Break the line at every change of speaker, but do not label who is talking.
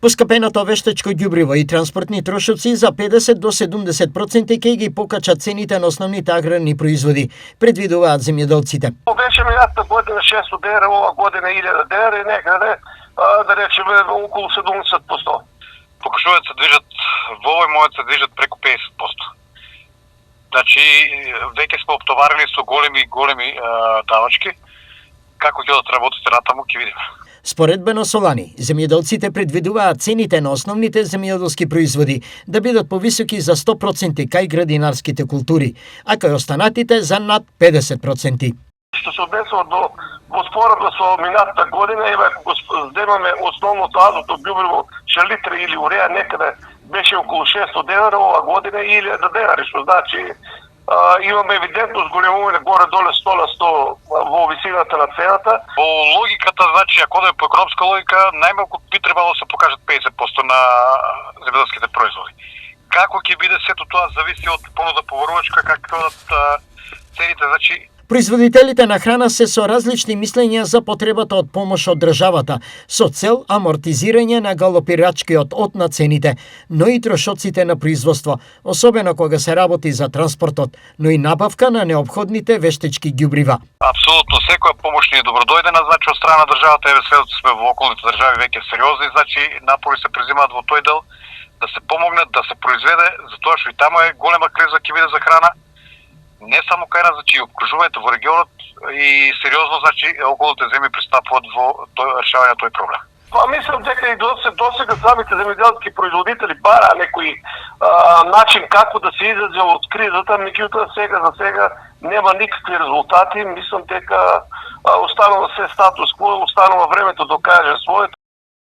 Поскапеното вештачко ѓубриво и транспортни трошоци за 50 до 70% ќе ги покачат цените на основните аграрни производи, предвидуваат земјоделците.
Беше минатата година 600 дера, ова година 1000 дера и некаде, да речеме, околу 70%.
Покажуваат се движат, во овој момент се движат преку 50%. Значи, веќе сме оптоварени со големи давачки. Како ќе да работите натаму, ќе видиме.
Според Бено Солани, земјоделците предвидуваат цените на основните земјоделски производи да бидат повисоки за 100% кај градинарските култури, а кај останатите за над 50%.
Што се однесува до споредба со минатата година, еве ако земаме основното азотно ѓубриво, шалитра или уреа, некаде беше околу 600 денара, ова година 1000 денари, што значи имаме евидентно зголемување горе-доле 100 на 100 во висината на цената.
По логиката, значи, ако да е по економска логика, најмалку би требало да се покажат 50% на земјоделските производи. Како ќе биде сето тоа зависи од понуда поварувачка, како цените, значи.
Производителите на храна се со различни мислења за потребата од помош од државата, со цел амортизирање на галопирачкиот од на цените, но и трошоците на производство, особено кога се работи за транспортот, но и набавка на неопходните вештечки ѓубрива.
Апсолутно, секоја помош ни е добродојдена, значи од страна на државата, еве сега сме во околните држави веќе сериозни, значи напори се презимаат во тој дел да се помогнат, да се произведе, затоа што и таму е голема криза ќе биде за храна. Не само кај нас, значи и обкружувањето во регионот и сериозно, значи околните земји пристапуваат во решавање на тој проблем.
Па мислам дека и досега самите земјоделски производители бараа некој начин како да се излезе од кризата, меѓутоа за сега нема никакви резултати. Мислам дека останува се статус кво, останува времето да каже своето.